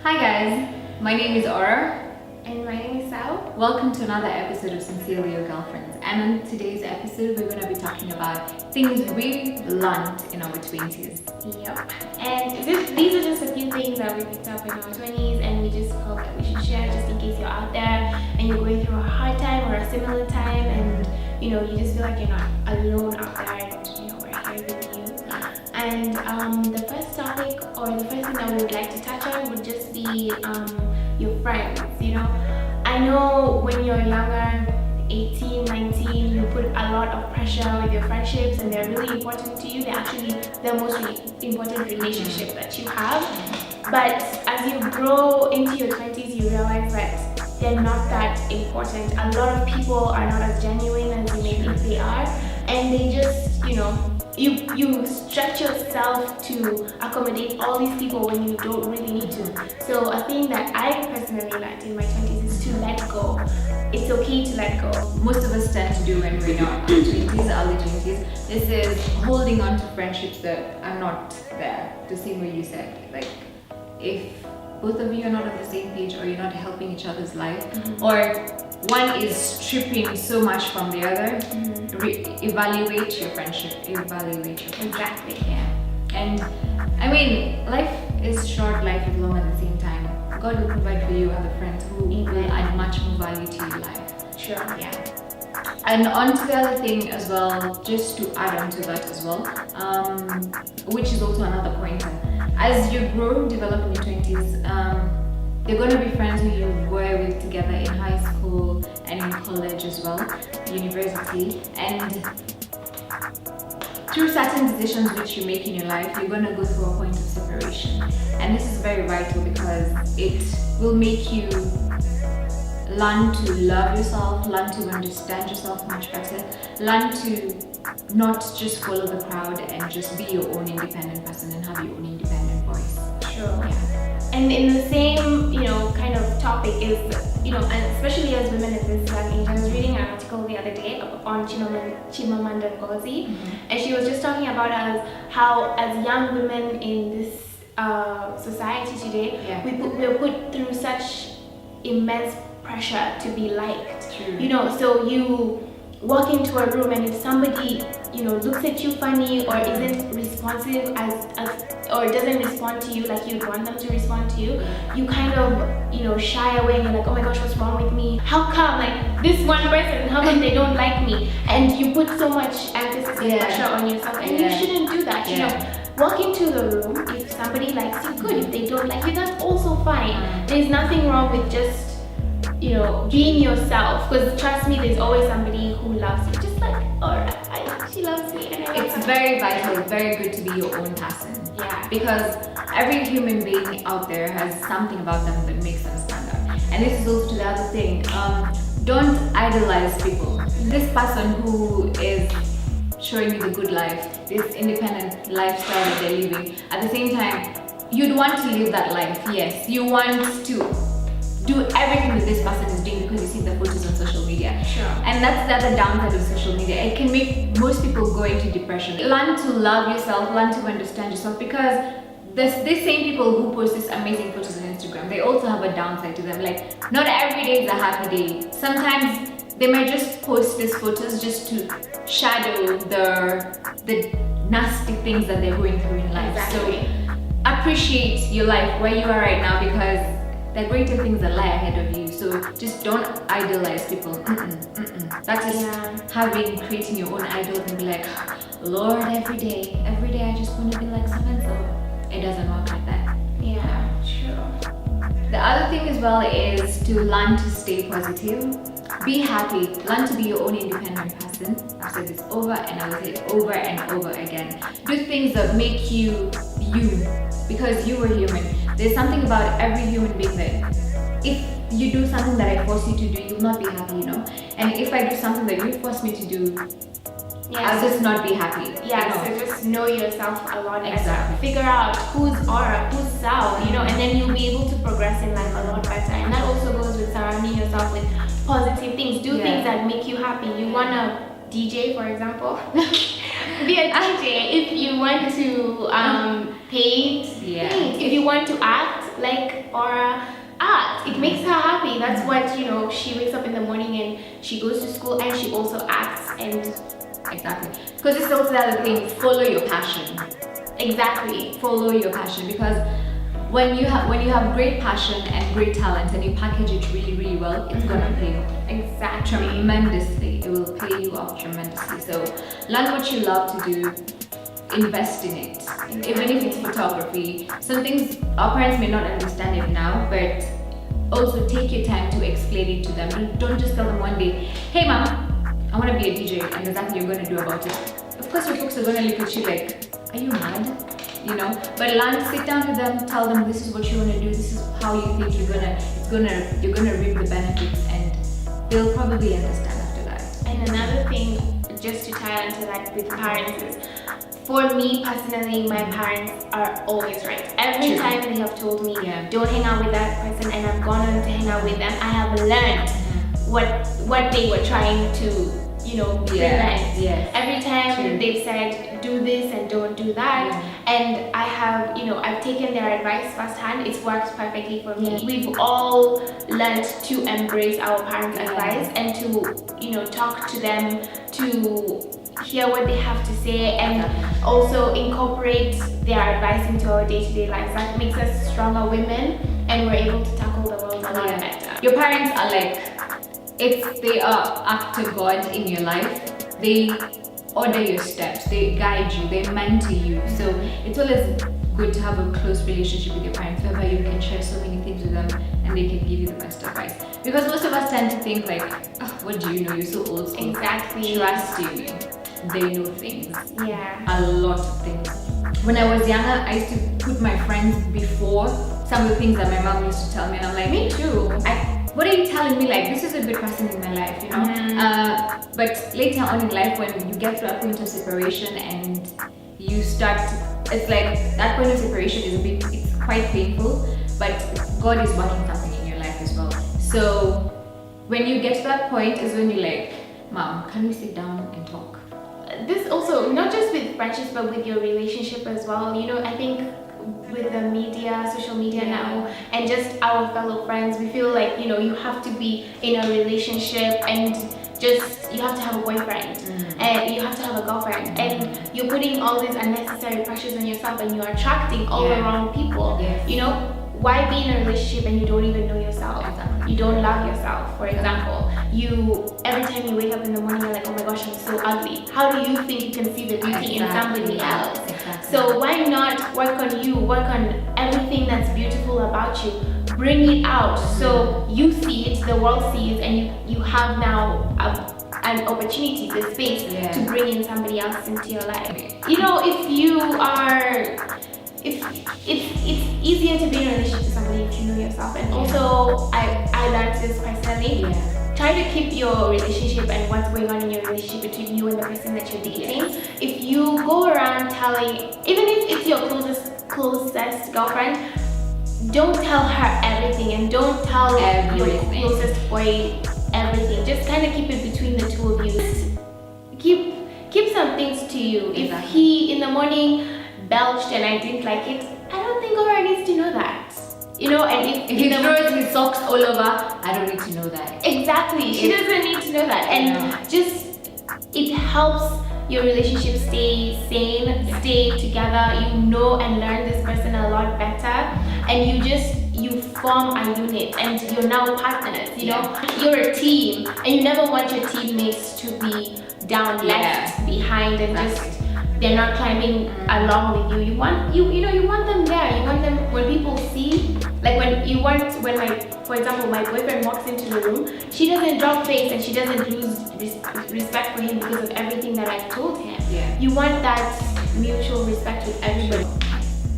Hi guys, my name is Aura. And my name is Sal. Welcome to another episode of Sincerely Your Girlfriends. And in today's episode, we're going to be talking about things we learned in our 20s. Yep. And these are just a few things that we picked up in our 20s, and we just felt that we should share just in case you're out there and you're going through a hard time or a similar time, and you just feel like you're not alone out there, and we're here with you. And the first topic, or the first thing that we would like to touch on, would just be your friends. I know when you're younger, 18, 19, you put a lot of pressure with your friendships, and they're really important to you. They're actually the most important relationship that you have. But as you grow into your 20s, you realize that they're not that important. A lot of people are not as genuine as you may think they are, and they just, you stretch yourself to accommodate all these people when you don't really need to. So a thing that I personally learned in my 20s is to let go. It's okay to let go. Most of us tend to do when we're in our 20s, early 20s. This is holding on to friendships that are not there, the same way you said. Like, if both of you are not on the same page, or you're not helping each other's life, or one is stripping so much from the other, evaluate your friendship. Exactly. Yeah. And I mean, life is short, life is long at the same time. God will provide for you other friends who will add much more value to your life. Sure. Yeah. And on to the other thing as well, just to add on to that as well, which is also another pointer. As you grow, develop in your 20s, they're going to be friends who you were with together in high school and in college as well, university, and through certain decisions which you make in your life, you're going to go through a point of separation. And this is very vital because it will make you learn to love yourself, learn to understand yourself much better, learn to not just follow the crowd and just be your own independent person and have your own independent voice. Sure. Yeah. And in the same, kind of topic is, and especially as women at this young age, I was reading an article the other day on Chimamanda Ngozi, and she was just talking about how as young women in this society today, we're put through such immense pressure to be liked. True. So you walk into a room, and if somebody looks at you funny or isn't responsive or doesn't respond to you like you'd want them to respond to you, you kind of shy away, and you're like, oh my gosh, what's wrong with me? How come, like, this one person, how come they don't like me? And you put so much emphasis and pressure on yourself, and you shouldn't do that. Walk into the room. If somebody likes you, good. If they don't like you, that's also fine. There's nothing wrong with just being yourself, because trust me, there's always somebody who loves you, just like, she loves me, and it's very vital, very good to be your own person. Yeah. Because every human being out there has something about them that makes them stand out. And this is also the other thing. Don't idolize people. This person who is showing you the good life, this independent lifestyle that they're living, at the same time, you'd want to live that life. Yes, you want to do everything that this person is doing because you see the photos on social media. Sure. And that's the other downside of social media. It can make most people go into depression. Learn to love yourself, learn to understand yourself, because these same people who post these amazing photos on Instagram, they also have a downside to them. Like, not every day is a happy day. Sometimes they might just post these photos just to shadow the nasty things that they're going through in life. Exactly. So appreciate your life where you are right now, because there are greater things that lie ahead of you. So just don't idolize people. That is creating your own idols and be like, Lord, every day I just want to be like someone. So it doesn't work like that. Yeah, sure. The other thing as well is to learn to stay positive. Be happy. Learn to be your own independent person. I've said this over, and I will say it over and over again. Do things that make you you, because you are human. There's something about every human being that if you do something that I force you to do, you'll not be happy, And if I do something that you force me to do, I'll just not be happy. Yeah, so just know yourself a lot better. Figure out who's Aura, who's Sal, and then you'll be able to progress in life a lot better. And that also goes with surrounding yourself with positive things. Do things that make you happy. You wanna DJ, for example? Be a DJ. If you want to paint, paint. If you want to act, like art. It makes her happy. That's what, you know, she wakes up in the morning and she goes to school and she also acts. And exactly, because it's also the other thing, follow your passion. Exactly, follow your passion, because when you have great passion and great talent and you package it really, really well, it's gonna pay you exactly tremendously. It will pay you off tremendously. So learn what you love to do, invest in it. Even if it's photography, some things our parents may not understand it now, but also take your time to explain it to them. Don't just tell them one day, hey mom, I want to be a DJ, and there's nothing you're going to do about it. Of course your folks are going to look at you like, are you mad? You know, but learn, sit down with them, tell them this is what you want to do, this is how you think you're gonna reap the benefits, and they'll probably understand after that. And another thing, just to tie onto that with parents, is for me personally, my parents are always right. Every time they have told me, don't hang out with that person, and I've gone on to hang out with them, I have learned what they were trying to, you know, prevent. Yes. Every time they've said, do this and don't do that. And I have, you know, I've taken their advice firsthand. It's worked perfectly for me. We've all learned to embrace our parents' advice and to, you know, talk to them, to hear what they have to say, and also incorporate their advice into our day-to-day lives. That makes us stronger women, and we're able to tackle the world a lot better. Your parents are like, they are actor God in your life. They order your steps, they guide you, they mentor you. So it's always good to have a close relationship with your parents, whereby you can share so many things with them and they can give you the best advice. Because most of us tend to think like, oh, what do you know? You're so old school. Exactly. Trust you. They know things. Yeah. A lot of things. When I was younger, I used to put my friends before some of the things that my mom used to tell me, and I'm like, me too. What are you telling me? Like, this is a good person in my life, you know? But later on in life, when you get to a point of separation and you start, it's like that point of separation is it's quite painful, but God is working something in your life as well. So when you get to that point is when you're like, Mom, can we sit down and talk? This also, not just with friendships, but with your relationship as well. You know, I think with the media, social media now, and just our fellow friends, we feel like, you know, you have to be in a relationship and just, you have to have a boyfriend and you have to have a girlfriend, and you're putting all these unnecessary pressures on yourself, and you're attracting all the wrong people. You know, why be in a relationship and you don't even know yourself? You don't love yourself, for example. Every time you wake up in the morning, you're like, oh my gosh, I'm so ugly. How do you think you can see the beauty in somebody else? So why not work on you, work on everything that's beautiful about you, bring it out so you see it, the world sees, and you have now an opportunity, the space to bring in somebody else into your life. You know, if you are, it's easier to be in a relationship with somebody if you know yourself. And also, I learned this personally. Try to keep your relationship and what's going on in your relationship between you and the person that you're dating. If you go around telling, even if it's your closest girlfriend, don't tell her everything, and don't tell your closest boy everything. Just kind of keep it between the two of you. Just keep some things to you. If he in the morning belched and I didn't like it, I don't think Aura needs to know that. You know, and if he throws his socks all over, I don't need to know that. Exactly. She doesn't need to know that. And just, it helps your relationship stay sane, stay together. You know and learn this person a lot better, and you form a unit, and you're now partners. You know, you're a team, and you never want your teammates to be down, left behind, and just they're not climbing along with you. You want them there. You want them when people see, like for example, my boyfriend walks into the room, she doesn't drop face and she doesn't lose respect for him because of everything that I've told him. You want that mutual respect with everybody.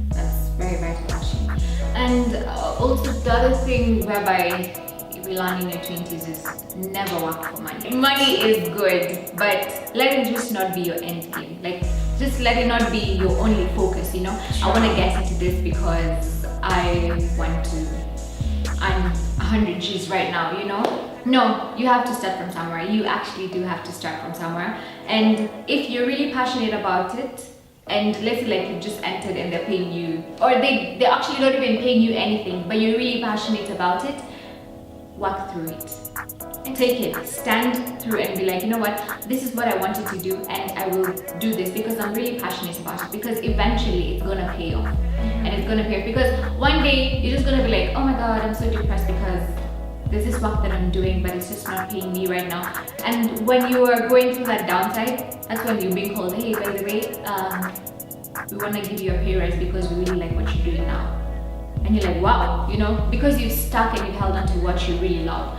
That's very vital actually. And also the other thing whereby we learn in your 20s is never work for money. Money is good, but let it just not be your end game. Like, just let it not be your only focus, you know? I want to get into this because I'm 100 G's right now, you know? No, you have to start from somewhere. You actually do have to start from somewhere. And if you're really passionate about it, and let's say like you just entered and they're paying you, or they're actually not even paying you anything, but you're really passionate about it, work through it. Take it, stand through and be like, you know what, this is what I wanted to do and I will do this because I'm really passionate about it, because eventually it's gonna pay off. And it's gonna pay off, because one day you're just gonna be like, oh my god, I'm so depressed because there's this work that I'm doing but it's just not paying me right now. And when you are going through that downside, that's when you're being called, hey, by the way, we want to give you a pay rise because we really like what you're doing now. And you're like, wow, you know, because you've stuck and you've held on to what you really love.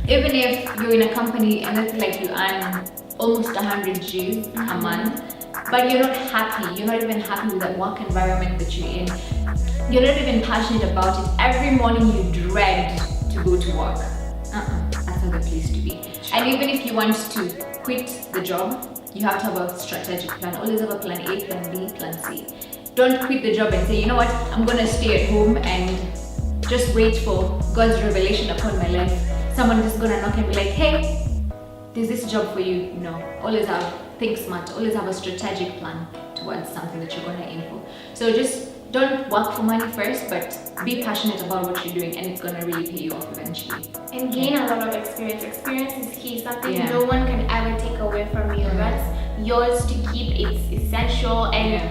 Even if you're in a company and it's like you earn almost 100 G's a month, but you're not happy, you're not even happy with that work environment that you're in, you're not even passionate about it, every morning you dread to go to work, that's not the place to be. And even if you want to quit the job, you have to have a strategic plan. Always have a plan A, plan B, plan C. Don't quit the job and say, you know what, I'm gonna stay at home and just wait for God's revelation upon my life. Someone just gonna knock and be like, hey, there's this job for you. No, always think smart, always have a strategic plan towards something that you're gonna aim for. So just don't work for money first, but be passionate about what you're doing and it's gonna really pay you off eventually. And gain a lot of experience. Experience is key, something no one can ever take away from you. That's yours to keep, it's essential, and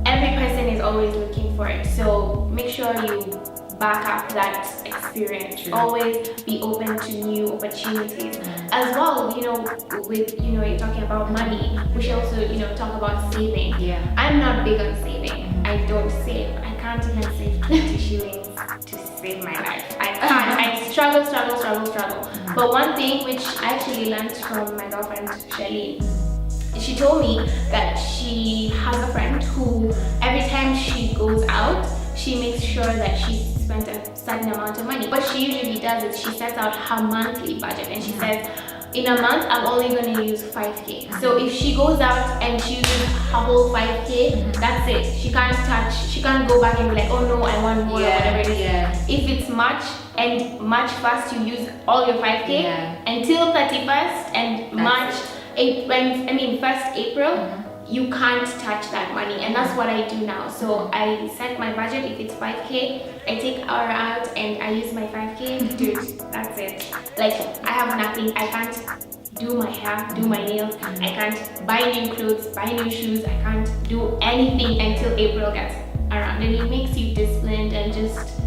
every person is always looking for it. So make sure you back up that experience. Always be open to new opportunities. As well, you know, with, you know, you're talking about money, we should also, you know, talk about saving. I'm not big on saving. I don't save. I can't even save 20 shillings to save my life. I can't. I struggle. But one thing which I actually learned from my girlfriend, Hellen, she told me that she has a friend who every time she goes out, she makes sure that she spent a certain amount of money. What she usually does is she sets out her monthly budget and she says, in a month, I'm only going to use 5K. So if she goes out and she uses her whole 5K, that's it. She can't go back and be like, oh no, I want more or whatever it is. If it's March and March 1st, you use all your 5K until 31st and first April, you can't touch that money. And that's what I do now. So I set my budget. If it's 5K, I take her out and I use my 5K. Dude, that's it. Like, I have nothing. I can't do my hair, do my nails. I can't buy new clothes, buy new shoes. I can't do anything until April gets around. And it makes you disciplined and just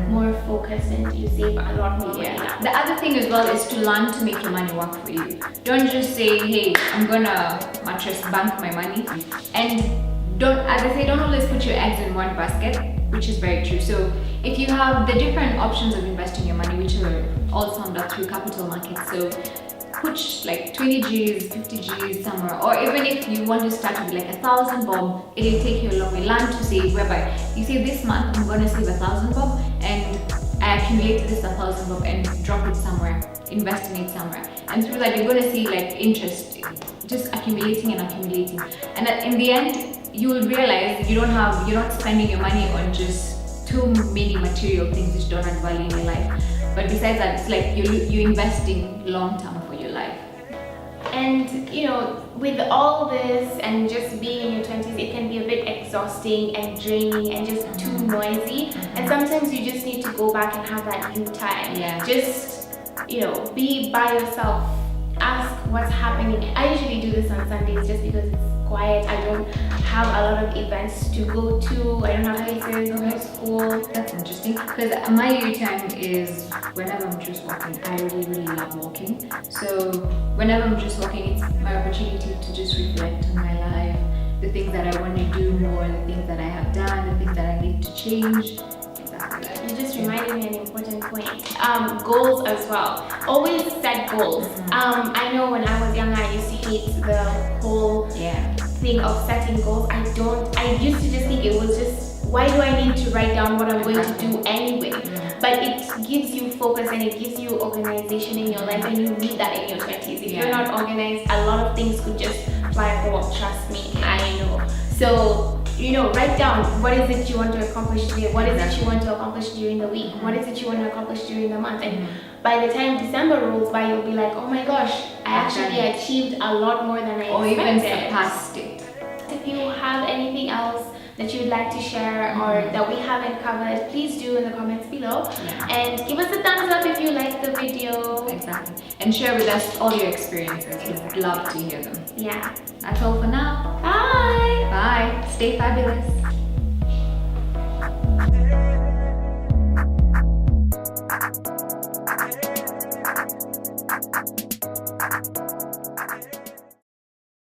more focused, and you save a lot more money. The other thing as well is to learn to make your money work for you. Don't just say, hey, I'm gonna mattress bank my money. And as I say, don't always put your eggs in one basket, which is very true. So if you have the different options of investing your money, which are all summed up through capital markets, so put like 20 G's, 50 G's somewhere, or even if you want to start with like 1,000 bob, it'll take you a long way. Learn to save, whereby you say this month I'm gonna save 1,000 bob and I accumulate this 1,000 bob and drop it somewhere, invest in it somewhere, and through that you're gonna see like interest just accumulating and accumulating, and in the end you will realize you're not spending your money on just too many material things which don't add value in your life. But besides that, it's like you're investing long term for your life. And you know, with all this and just being in your 20s, it can be a bit exhausting and draining and just too noisy. And sometimes you just need to go back and have that you time. Just, you know, be by yourself. Ask what's happening. I usually do this on Sundays just because it's quiet. I don't have a lot of events to go to. I don't have places, no school. That's interesting, because my you time is whenever I'm just walking. I really love walking. So whenever I'm just walking, it's my opportunity to just reflect on my life, the things that I want to do more, the things that I have done, the things that I need to change. You just reminded me an important point. Goals as well. Always set goals. I know when I was younger, I used to hate the whole thing of setting goals. I used to just think it was just, why do I need to write down what I'm going to do anyway? But it gives you focus and it gives you organization in your life, and you need that in your 20s. If you're not organized, a lot of things could just fly forward. Trust me, I know. So, you know, write down what is it you want to accomplish today, what is it you want to accomplish during the week, what is it you want to accomplish during the month. And by the time December rolls by, you'll be like, oh my gosh, I actually achieved a lot more than I expected. Or even surpassed it. if you have anything else that you'd like to share or that we haven't covered, please do in the comments below. Yeah. And give us a thumbs up if you like the video. Exactly. And share with us all your experiences. We'd love to hear them. Yeah. That's all for now. Bye. Bye. Stay fabulous.